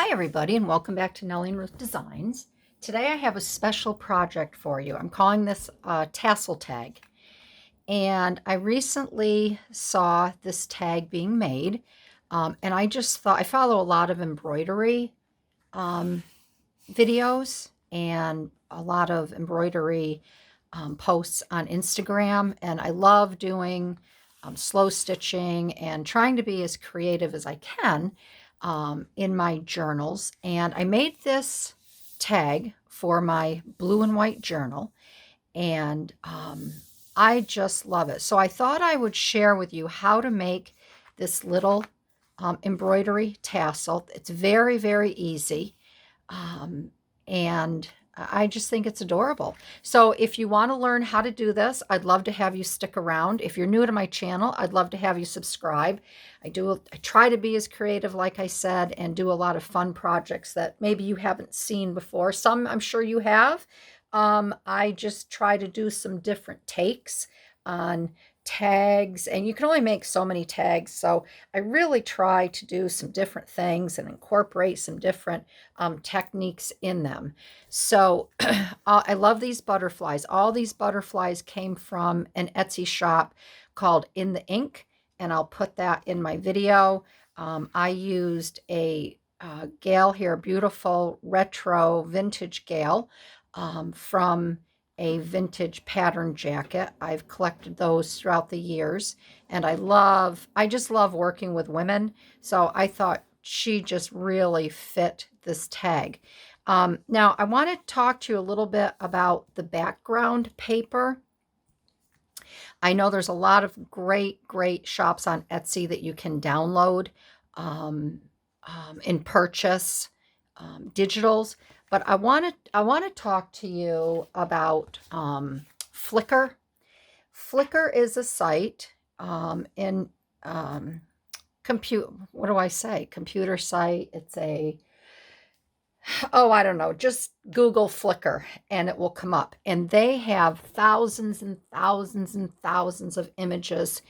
Hi everybody and welcome back to Nellie and Ruth Designs. Today I have a special project for you. I'm calling this a tassel tag. And I recently saw this tag being made. And I just thought, I follow a lot of embroidery videos and a lot of embroidery posts on Instagram. And I love doing slow stitching and trying to be as creative as I can in my journals. And I made this tag for my blue and white journal. And I just love it. So I thought I would share with you how to make this little embroidery tassel. It's very, very easy. And I just think it's adorable. So if you want to learn how to do this, I'd love to have you stick around. If you're new to my channel, I'd love to have you subscribe. I try to be as creative, like I said, and do a lot of fun projects that maybe you haven't seen before. Some I'm sure you have. I just try to do some different takes on tags, and you can only make so many tags, so I really try to do some different things and incorporate some different techniques in them. So I love these butterflies. All these butterflies came from an Etsy shop called In the Ink, and I'll put that in my video. I used a gal here, beautiful retro vintage gal from a vintage pattern jacket. I've collected those throughout the years, and I just love working with women. So I thought she just really fit this tag. Now I want to talk to you a little bit about the background paper. I know there's a lot of great shops on Etsy that you can download and purchase digitals. But I want to talk to you about Flickr. Flickr is a site in what do I say? Computer site. It's a, oh, I don't know. Just Google Flickr and it will come up. And they have thousands and thousands and thousands of images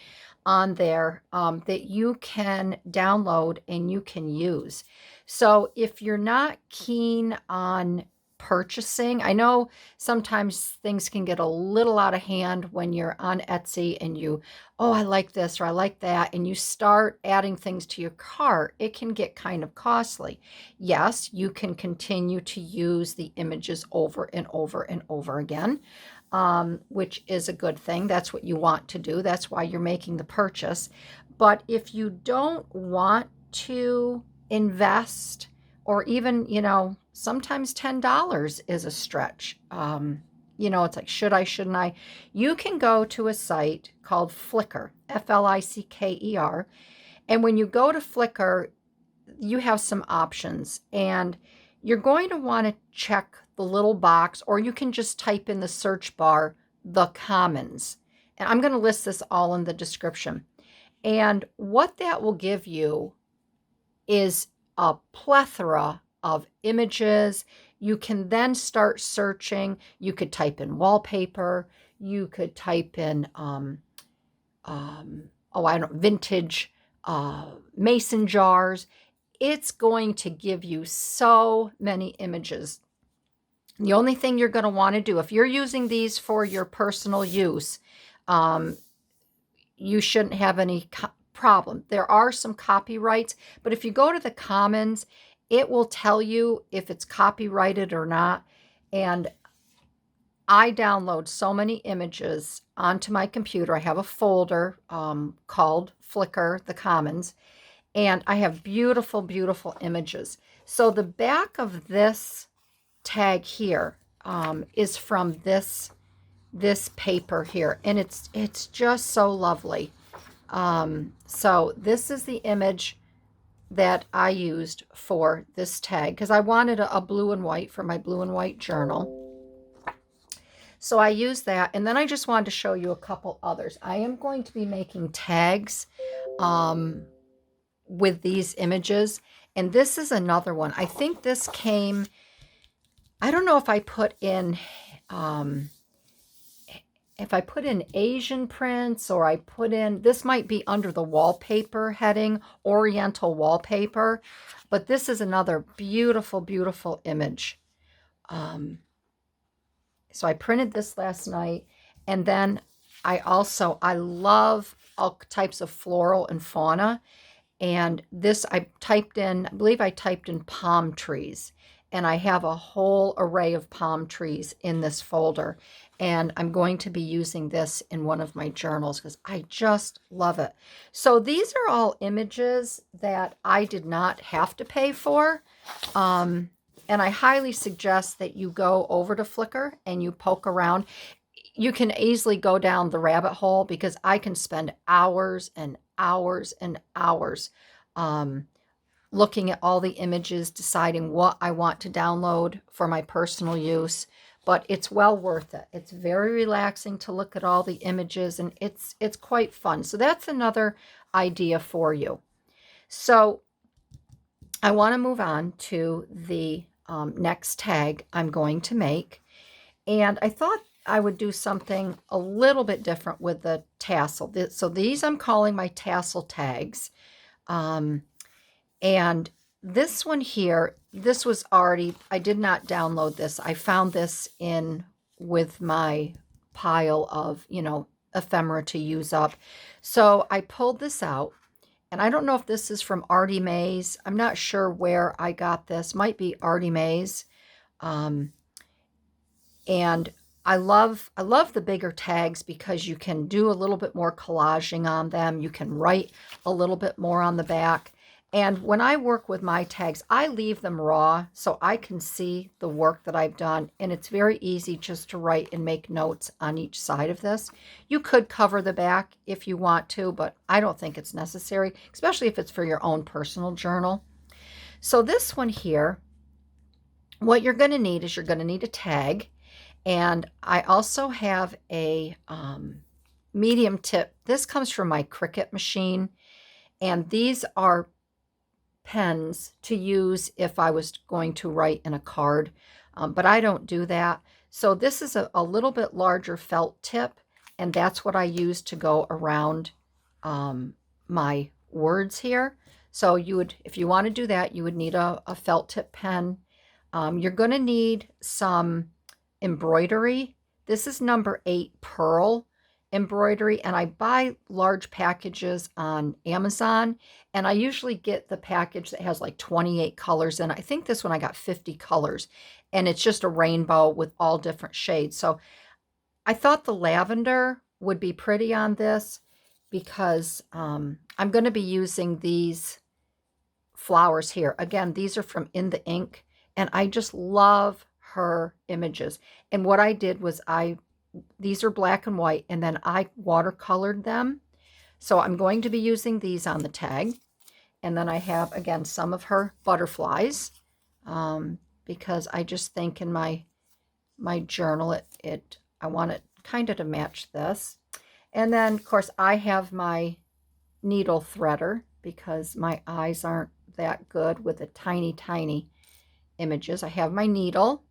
on there that you can download and you can use. So if you're not keen on purchasing, I know sometimes things can get a little out of hand when you're on Etsy and oh, I like this or I like that, and you start adding things to your cart, it can get kind of costly. Yes, you can continue to use the images over and over and over again. Which is a good thing. That's what you want to do. That's why you're making the purchase. But if you don't want to invest, or even, sometimes $10 is a stretch. It's like, should I, shouldn't I? You can go to a site called Flickr, Flicker. And when you go to Flickr, you have some options, and you're going to want to check the little box, or you can just type in the search bar, the commons. And I'm going to list this all in the description. And what that will give you is a plethora of images. You can then start searching. You could type in wallpaper. You could type in, I don't know, vintage mason jars. It's going to give you so many images. The only thing you're going to want to do, if you're using these for your personal use, you shouldn't have any problem. There are some copyrights, but if you go to the Commons, it will tell you if it's copyrighted or not. And I download so many images onto my computer. I have a folder called Flickr, the Commons, and I have beautiful, beautiful images. So the back of this tag here is from this paper here, and it's just so lovely. So this is the image that I used for this tag because I wanted a blue and white for my blue and white journal. So I used that, and then I just wanted to show you a couple others. I am going to be making tags with these images, and this is another one. I think this came, I don't know if I put in Asian prints, or I put in, this might be under the wallpaper heading, Oriental wallpaper. But this is another beautiful, beautiful image. So I printed this last night, and then I love all types of floral and fauna. And this I believe I typed in palm trees. And I have a whole array of palm trees in this folder. And I'm going to be using this in one of my journals because I just love it. So these are all images that I did not have to pay for. And I highly suggest that you go over to Flickr and you poke around. You can easily go down the rabbit hole because I can spend hours and hours and hours looking at all the images, deciding what I want to download for my personal use. But it's well worth it. It's very relaxing to look at all the images, and it's quite fun. So that's another idea for you. So I want to move on to the next tag I'm going to make. And I thought I would do something a little bit different with the tassel. So these I'm calling my tassel tags. And this one here, this was already, I did not download this. I found this in with my pile of, ephemera to use up. So I pulled this out. And I don't know if this is from Artie Mays. I'm not sure where I got this. Might be Artie Mays. And I love the bigger tags because you can do a little bit more collaging on them. You can write a little bit more on the back. And when I work with my tags, I leave them raw so I can see the work that I've done. And it's very easy just to write and make notes on each side of this. You could cover the back if you want to, but I don't think it's necessary, especially if it's for your own personal journal. So this one here, what you're going to need is you're going to need a tag. And I also have a medium tip. This comes from my Cricut machine. And these are pens to use if I was going to write in a card, but I don't do that. So this is a little bit larger felt tip, and that's what I use to go around my words here. So you would, if you want to do that, you would need a felt tip pen. You're going to need some embroidery. This is number 8 pearl embroidery, and I buy large packages on Amazon, and I usually get the package that has like 28 colors in it. I think this one I got 50 colors, and it's just a rainbow with all different shades. So I thought the lavender would be pretty on this because I'm going to be using these flowers here. Again, these are from In the Ink, and I just love her images. And what I did was these are black and white, and then I watercolored them. So I'm going to be using these on the tag. And then I have, again, some of her butterflies, because I just think in my journal, I want it kind of to match this. And then, of course, I have my needle threader because my eyes aren't that good with the tiny, tiny images. I have my needle.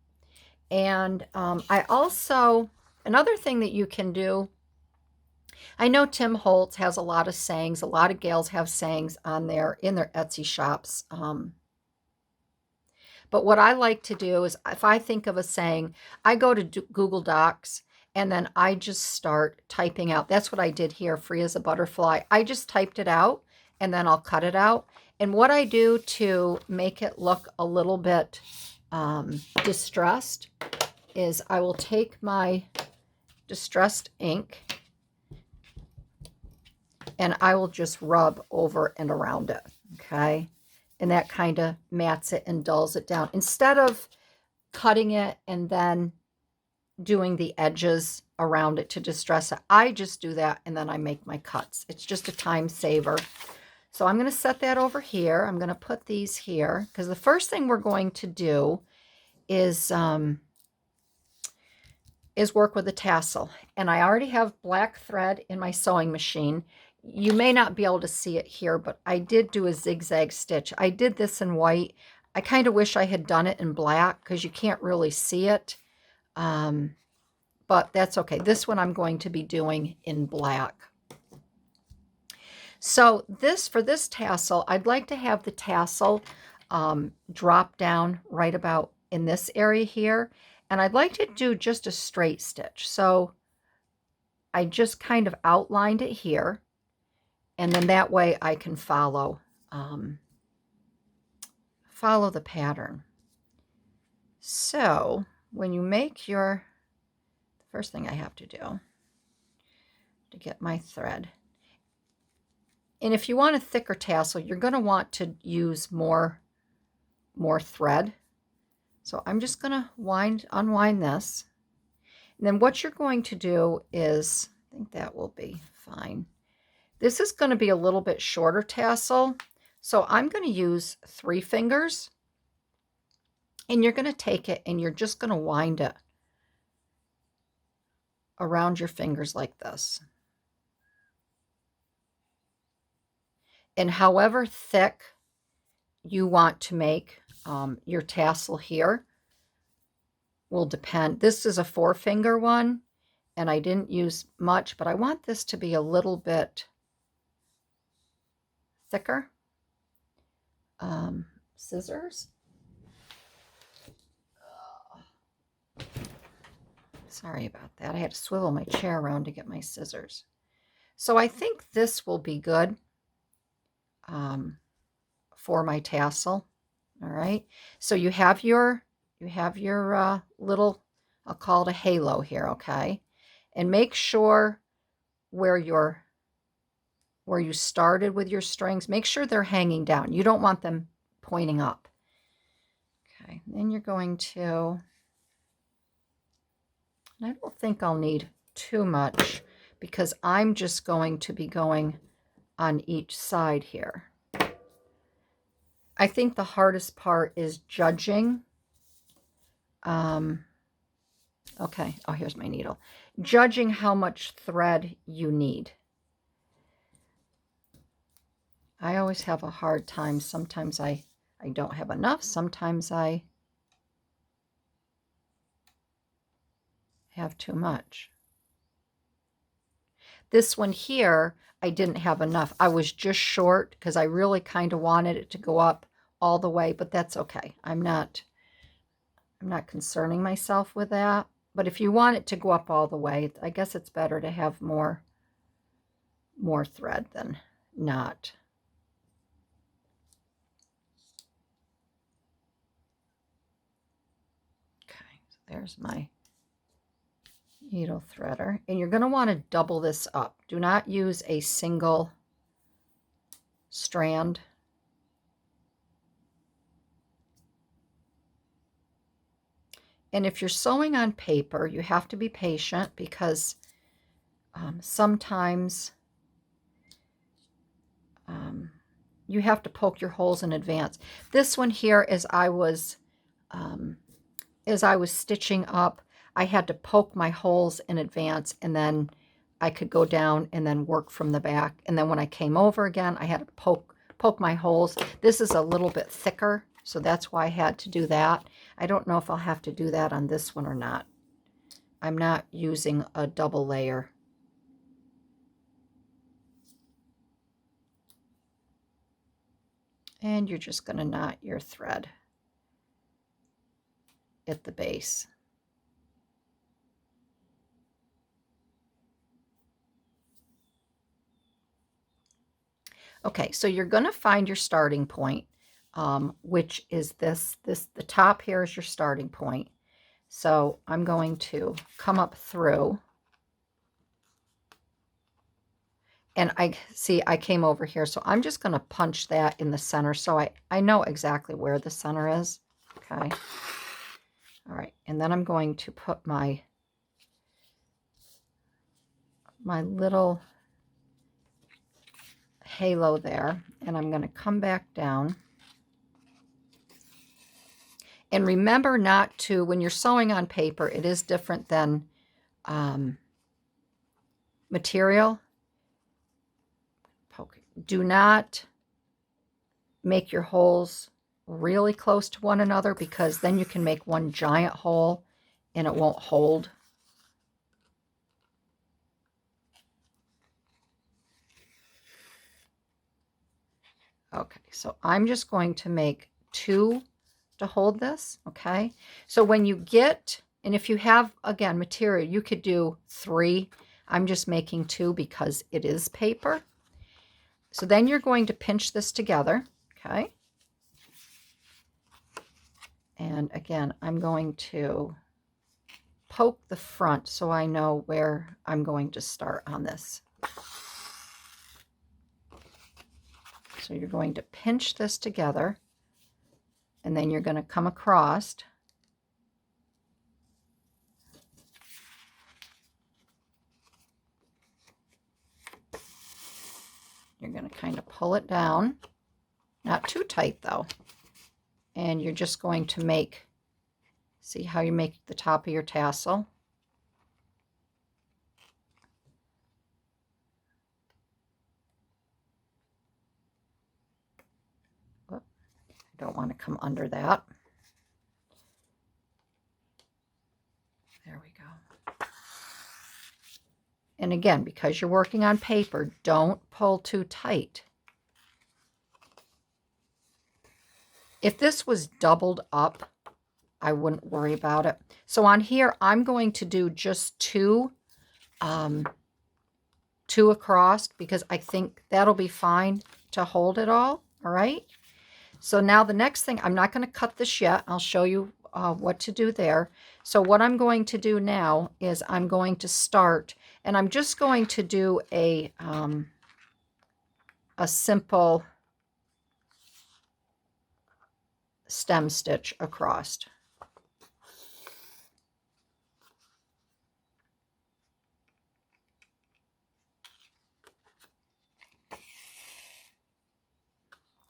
And I also... Another thing that you can do, I know Tim Holtz has a lot of sayings. A lot of gals have sayings on in their Etsy shops. But what I like to do is if I think of a saying, I go to Google Docs and then I just start typing out. That's what I did here, free as a butterfly. I just typed it out and then I'll cut it out. And what I do to make it look a little bit distressed is I will take my distressed ink and I will just rub over and around it, okay? And that kind of mats it and dulls it down. Instead of cutting it and then doing the edges around it to distress it, I just do that and then I make my cuts. It's just a time saver. So I'm going to set that over here. I'm going to put these here because the first thing we're going to do is work with a tassel. And I already have black thread in my sewing machine. You may not be able to see it here, but I did do a zigzag stitch. I did this in white. I kind of wish I had done it in black because you can't really see it. But that's okay. This one I'm going to be doing in black. So for this tassel, I'd like to have the tassel drop down right about in this area here. And I'd like to do just a straight stitch. So I just kind of outlined it here. And then that way I can follow the pattern. So when you make the first thing I have to do to get my thread. And if you want a thicker tassel, you're going to want to use more thread. So I'm just going to unwind this. And then what you're going to do is, I think that will be fine. This is going to be a little bit shorter tassel. So I'm going to use 3 fingers. And you're going to take it and you're just going to wind it around your fingers like this. And however thick you want to make your tassel here will depend. This is a 4-finger one, and I didn't use much, but I want this to be a little bit thicker. Scissors. Sorry about that. I had to swivel my chair around to get my scissors. So I think this will be good for my tassel. All right. So you have your little, I'll call it a halo here, okay? And make sure where you started with your strings, make sure they're hanging down. You don't want them pointing up. Okay, then you're going to, and I don't think I'll need too much because I'm just going to be going on each side here. I think the hardest part is judging. Okay, oh, here's my needle. Judging how much thread you need. I always have a hard time. Sometimes I don't have enough. Sometimes I have too much. This one here, I didn't have enough. I was just short because I really kind of wanted it to go up all the way, but that's okay. I'm not concerning myself with that. But if you want it to go up all the way, I guess it's better to have more thread than not. Okay, so there's my needle threader. And you're going to want to double this up. Do not use a single strand. And if you're sewing on paper, you have to be patient because sometimes you have to poke your holes in advance. This one here, as I was stitching up, I had to poke my holes in advance, and then I could go down and then work from the back. And then when I came over again, I had to poke my holes. This is a little bit thicker, so that's why I had to do that. I don't know if I'll have to do that on this one or not. I'm not using a double layer. And you're just going to knot your thread at the base. Okay, so you're going to find your starting point, which is the top here is your starting point. So I'm going to come up through. And I came over here, so I'm just going to punch that in the center so I know exactly where the center is. Okay. All right, and then I'm going to put my little halo there, and I'm going to come back down. And remember not to, when you're sewing on paper, it is different than material. Do not make your holes really close to one another because then you can make one giant hole and it won't hold. Okay, so I'm just going to make two to hold this, okay? So when you get, and if you have, again, material, you could do 3. I'm just making 2 because it is paper. So then you're going to pinch this together, okay? And again, I'm going to poke the front so I know where I'm going to start on this. So you're going to pinch this together, and then you're going to come across. You're going to kind of pull it down, not too tight though. And you're just going to make, see how you make the top of your tassel? Whoop, I don't want to come under that. There we go. And again, because you're working on paper, don't pull too tight. If this was doubled up, I wouldn't worry about it. So on here, I'm going to do just 2 across because I think that'll be fine to hold it all right? So now the next thing, I'm not going to cut this yet. I'll show you what to do there. So what I'm going to do now is I'm going to start, and I'm just going to do a simple stem stitch across.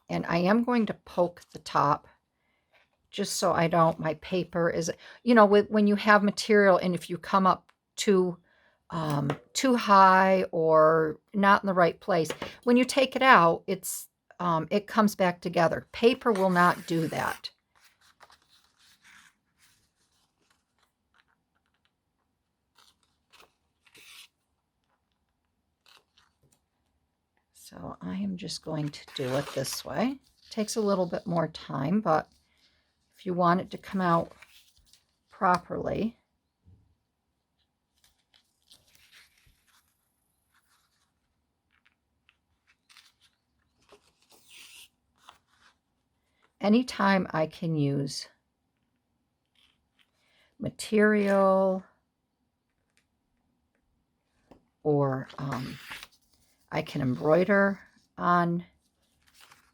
And I am going to poke the top just so I don't, my paper is, you know, when you have material and if you come up too high or not in the right place, when you take it out, it comes back together. Paper will not do that. So I am just going to do it this way. It takes a little bit more time, but if you want it to come out properly, anytime I can use material or I can embroider on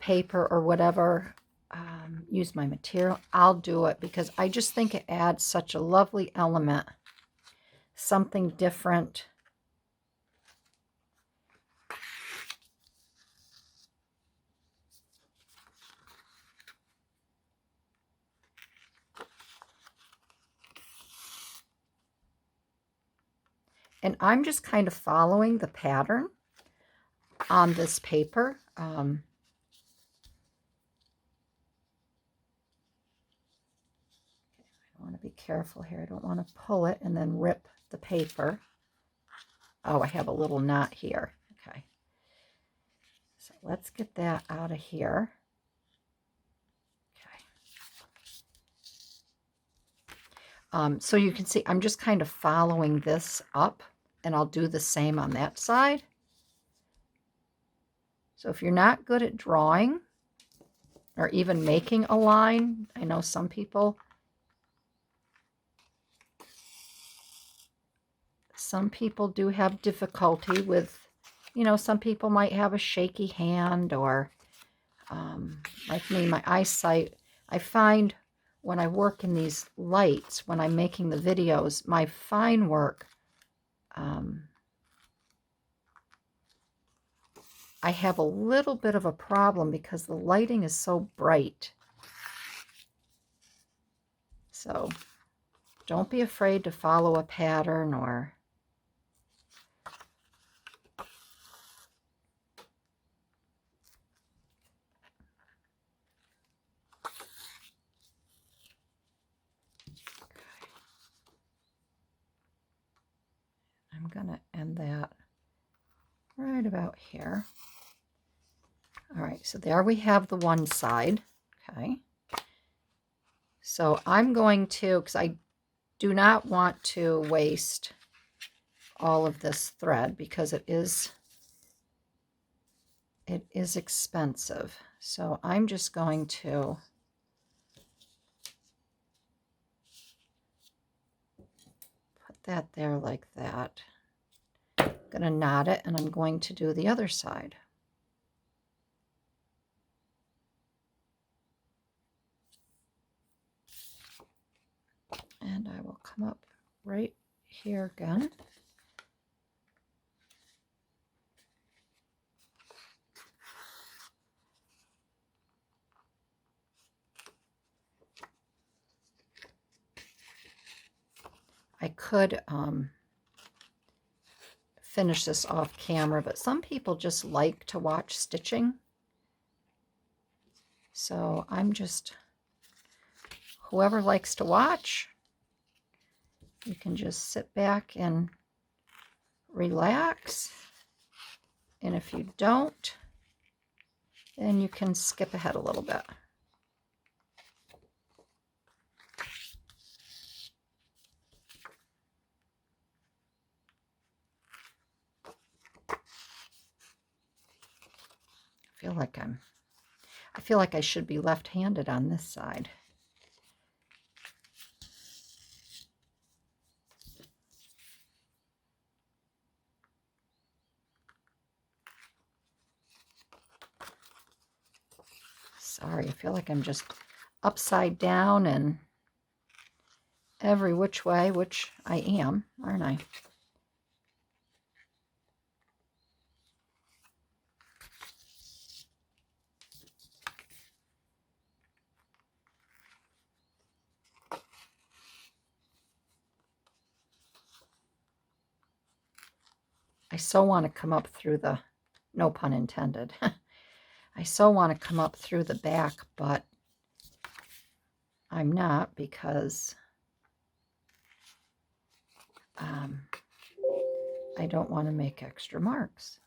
paper or whatever, use my material, I'll do it because I just think it adds such a lovely element, something different. And I'm just kind of following the pattern on this paper. I want to be careful here. I don't want to pull it and then rip the paper. Oh, I have a little knot here. Okay. So let's get that out of here. Okay. So you can see I'm just kind of following this up, and I'll do the same on that side. So if you're not good at drawing or even making a line, I know some people do have difficulty with, you know, some people might have a shaky hand or like me, my eyesight. I find when I work in these lights, when I'm making the videos, my fine work, I have a little bit of a problem because the lighting is so bright. So don't be afraid to follow a pattern or I'm going to end that right about here. All right, so there we have the one side. Okay. So I'm going to, because I do not want to waste all of this thread because it is expensive. So I'm just going to put that there like that. I'm going to knot it, and I'm going to do the other side. And I will come up right here again. I could finish this off camera, but some people just like to watch stitching. So I'm just, whoever likes to watch, you can just sit back and relax. And if you don't, then you can skip ahead a little bit. I feel like I should be left-handed on this side. Sorry, I feel like I'm just upside down and every which way, which I am, aren't I? I so want to come up through the, no pun intended, I so want to come up through the back, but I'm not because I don't want to make extra marks.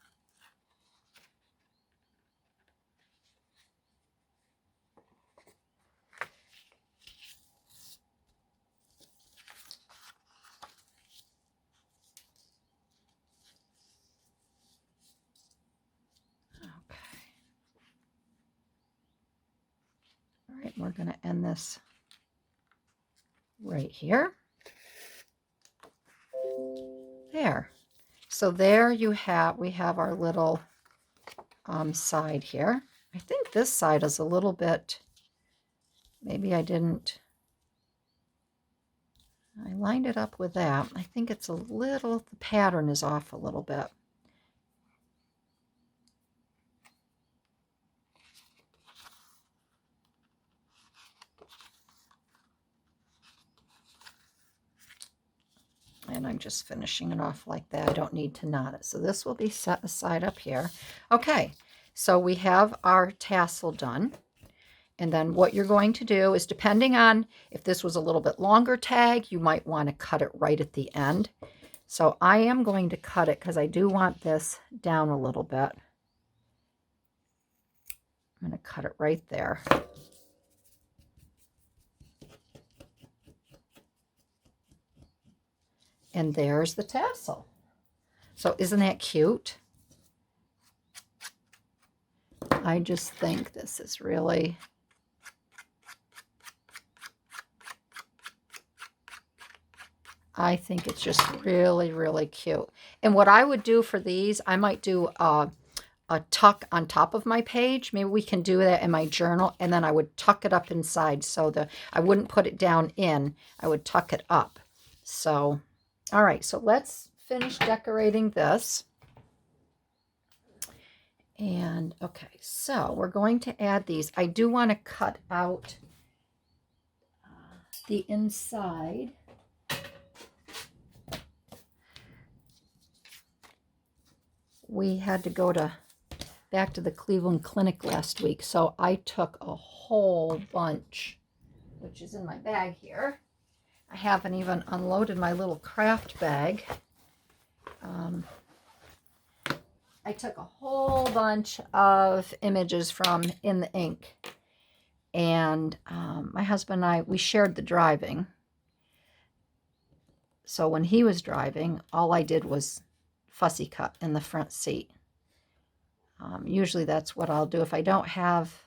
All right, we're going to end this right here. There. So there you have, we have our little side here. I think this side is a little bit, maybe I didn't, I lined it up with that. I think it's a little, the pattern is off a little bit. And I'm just finishing it off like that. I don't need to knot it. So this will be set aside up here. Okay, so we have our tassel done. And then what you're going to do is, depending on if this was a little bit longer tag, you might want to cut it right at the end. So I am going to cut it because I do want this down a little bit. I'm going to cut it right there. And there's the tassel. So isn't that cute? I just think this is really, I think it's just really, really cute. And what I would do for these, I might do a tuck on top of my page. Maybe we can do that in my journal, and then I would tuck it up inside so I wouldn't put it down in, I would tuck it up. So, all right, so let's finish decorating this. And okay, so we're going to add these. I do want to cut out the inside. We had to go back to the Cleveland Clinic last week, so I took a whole bunch, which is in my bag here. I haven't even unloaded my little craft bag. I took a whole bunch of images from In the Ink, And my husband and I, we shared the driving. So when he was driving, all I did was fussy cut in the front seat. Usually that's what I'll do if I don't have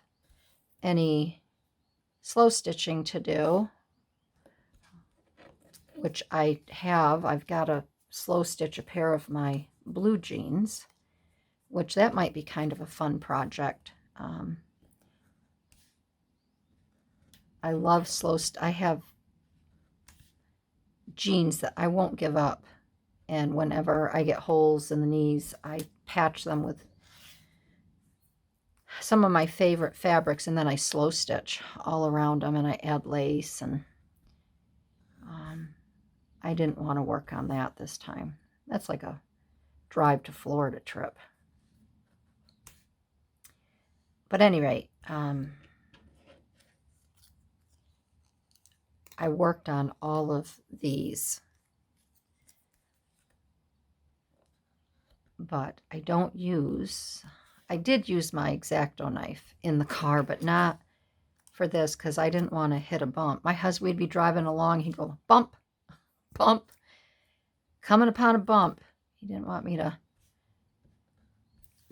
any slow stitching to do, which I have. I've got to slow stitch a pair of my blue jeans, which that might be kind of a fun project. I love I have jeans that I won't give up, and whenever I get holes in the knees, I patch them with some of my favorite fabrics, and then I slow stitch all around them, and I add lace, and I didn't want to work on that this time. That's like a drive to Florida trip. But at any rate, I worked on all of these, but I did use my X-Acto knife in the car, but not for this because I didn't want to hit a bump. My husband would be driving along, he'd go, bump, bump, coming upon a bump. He didn't want me to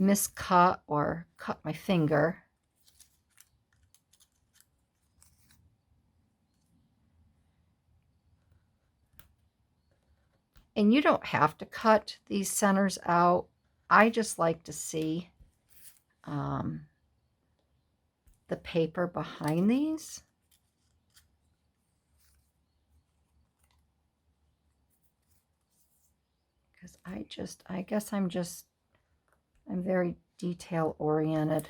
miscut or cut my finger. And you don't have to cut these centers out. I just like to see the paper behind these. Because I guess I'm very detail oriented,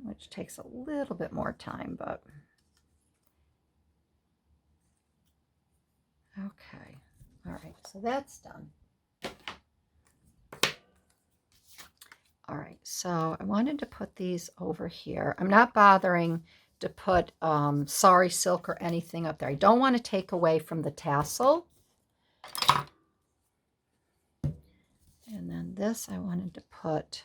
which takes a little bit more time, but okay. All right, so that's done. All right, so I wanted to put these over here. I'm not bothering to put sari silk or anything up there. I don't want to take away from the tassel. And then this I wanted to put.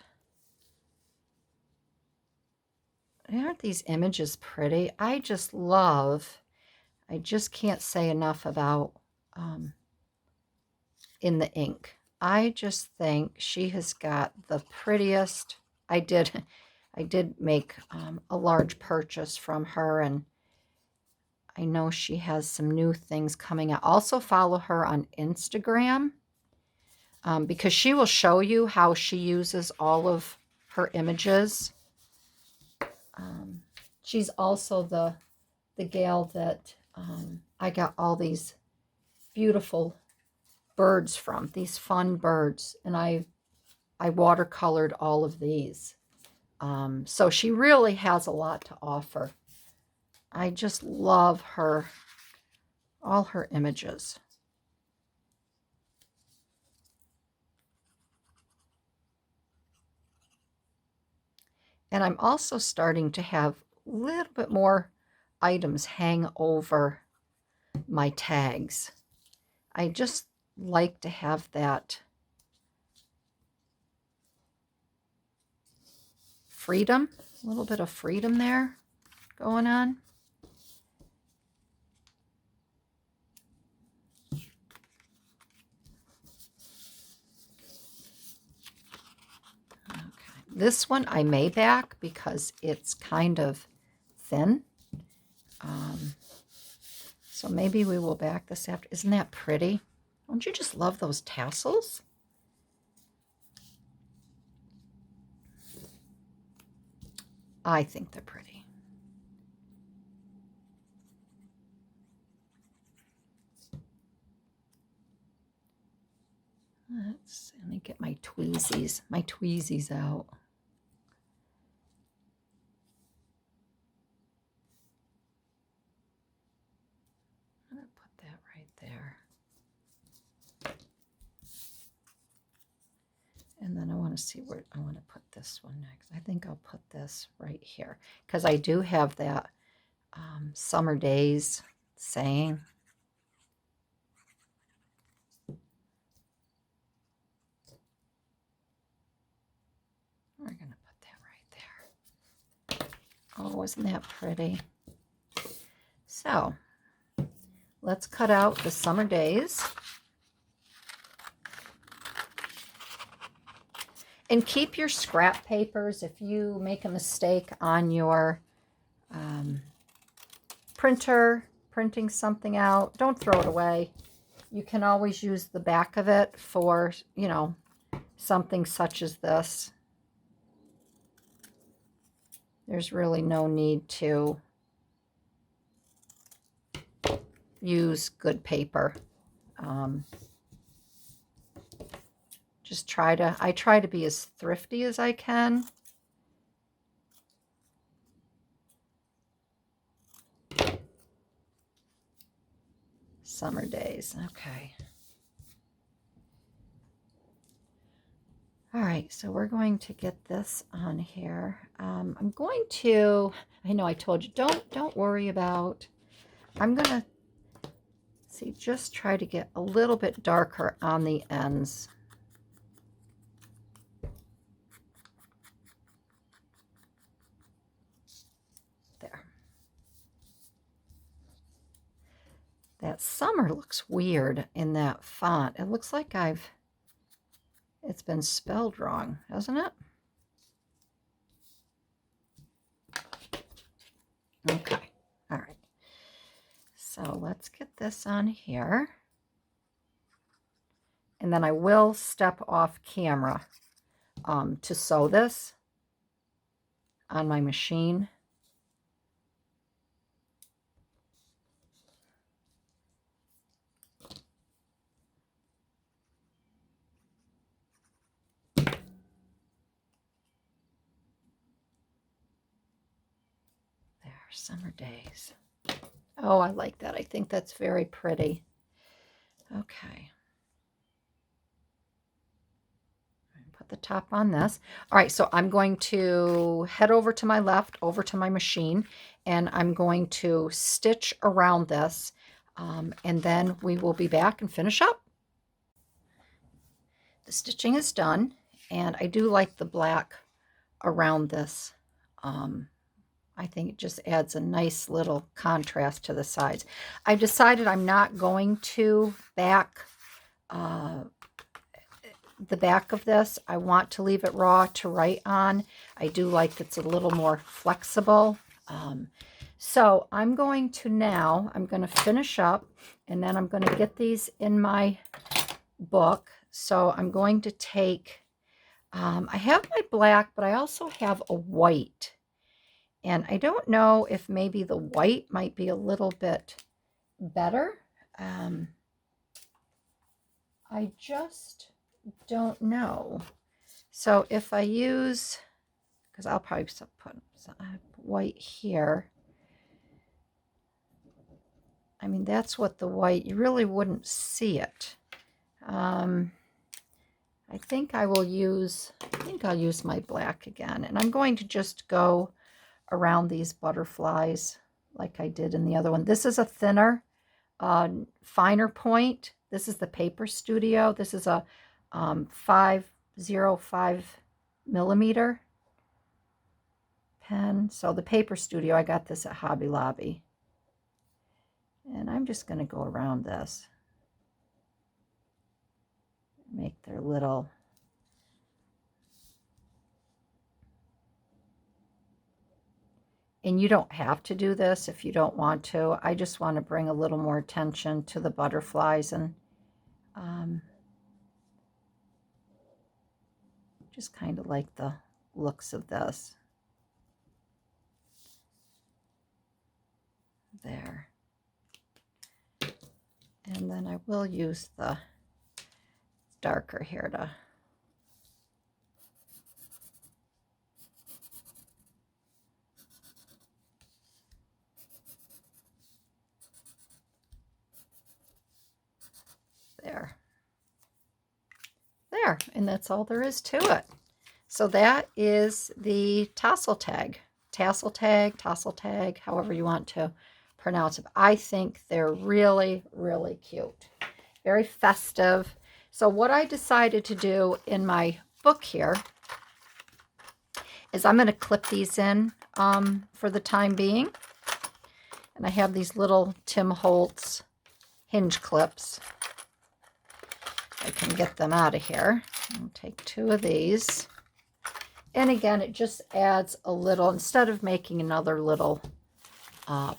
Aren't these images pretty? I just can't say enough about In the Ink. I just think she has got the prettiest. I did make a large purchase from her, and I know she has some new things coming out. Also follow her on Instagram because she will show you how she uses all of her images. She's also the gal that I got all these beautiful birds from, these fun birds, and I watercolored all of these. So she really has a lot to offer. I just love all her images. And I'm also starting to have a little bit more items hang over my tags. I just like to have that freedom, a little bit of freedom there going on. Okay. This one I may back because it's kind of thin. So maybe we will back this after. Isn't that pretty? Don't you just love those tassels? I think they're pretty. Let me get my tweezies out. I'm going to put that right there. And then I want to see where I want to put this one next. I think I'll put this right here because I do have that summer days saying. We're going to put that right there. Oh, isn't that pretty? So let's cut out the summer days. And keep your scrap papers. If you make a mistake on your printer, printing something out, don't throw it away. You can always use the back of it for, you know, something such as this. There's really no need to use good paper. Just I try to be as thrifty as I can. Summer days, okay. All right, so we're going to get this on here. I'm going to, I know I told you, don't worry about, I'm gonna, see, just try to get a little bit darker on the ends. There. That summer looks weird in that font. It looks like it's been spelled wrong, hasn't it? Okay, all right. So let's get this on here. And then I will step off camera to sew this on my machine. There, summer days. Oh, I like that. I think that's very pretty. Okay. Put the top on this. All right, so I'm going to head over to my left, over to my machine, and I'm going to stitch around this, and then we will be back and finish up. The stitching is done, and I do like the black around this. I think it just adds a nice little contrast to the sides. I've decided I'm not going to back the back of this. I want to leave it raw to write on. I do like it's a little more flexible. So I'm going to finish up, and then I'm going to get these in my book. So I'm going to take, I have my black, but I also have a white. And I don't know if maybe the white might be a little bit better. I just don't know. So if I use, because I'll probably put white here. I mean, that's what the white, you really wouldn't see it. I think I'll use my black again. And I'm going to just go around these butterflies like I did in the other one. This is a thinner, finer point. This is the Paper Studio. This is a 505 millimeter pen. So the Paper Studio, I got this at Hobby Lobby. And I'm just going to go around this. Make their little and you don't have to do this if you don't want to. I just want to bring a little more attention to the butterflies and just kind of like the looks of this. There. And then I will use the darker here to there. There, and that's all there is to it. So that is the tassel tag, however you want to pronounce it. I think they're really, really cute. Very festive. So what I decided to do in my book here is I'm going to clip these in for the time being. And I have these little Tim Holtz hinge clips. I can get them out of here. I'll take 2 of these. And again, it just adds a little, instead of making another little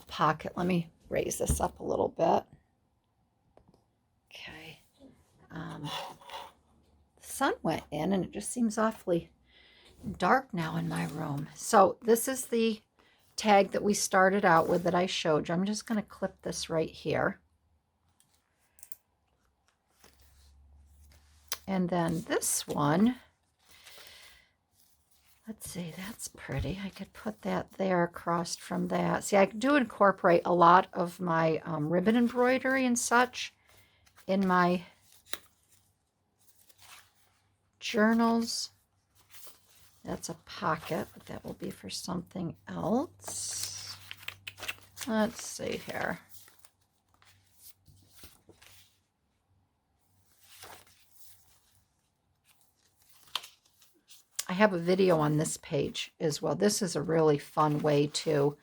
pocket, let me raise this up a little bit. Okay. The sun went in and it just seems awfully dark now in my room. So this is the tag that we started out with that I showed you. I'm just going to clip this right here. And then this one, let's see, that's pretty. I could put that there across from that. See, I do incorporate a lot of my ribbon embroidery and such in my journals. That's a pocket, but that will be for something else. Let's see here. I have a video on this page as well. This is a really fun way to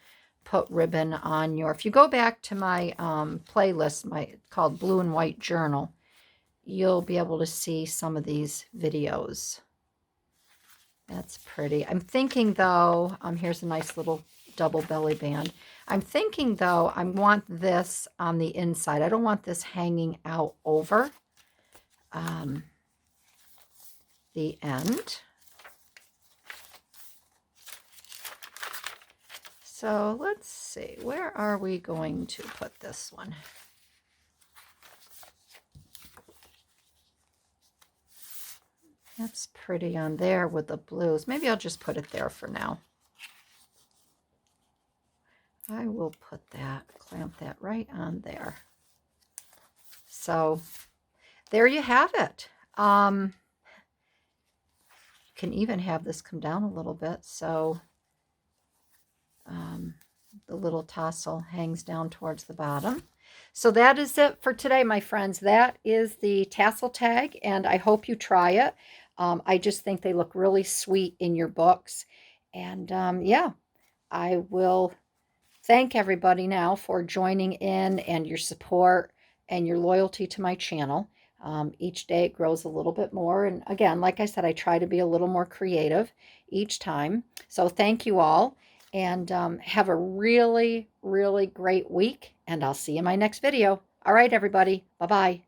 put ribbon on your, if you go back to my playlist, called Blue and White Journal, you'll be able to see some of these videos. That's pretty. I'm thinking though, here's a nice little double belly band. I'm thinking though, I want this on the inside. I don't want this hanging out over the end. So let's see, where are we going to put this one? That's pretty on there with the blues. Maybe I'll just put it there for now. I will put that, clamp that right on there. So there you have it. You can even have this come down a little bit. So the little tassel hangs down towards the bottom. So that is it for today, my friends. That is the tassel tag, and I hope you try it. I just think they look really sweet in your books. And yeah, I will thank everybody now for joining in and your support and your loyalty to my channel. Each day it grows a little bit more. And again, like I said, I try to be a little more creative each time. So thank you all. And have a really, really great week. And I'll see you in my next video. All right, everybody. Bye-bye.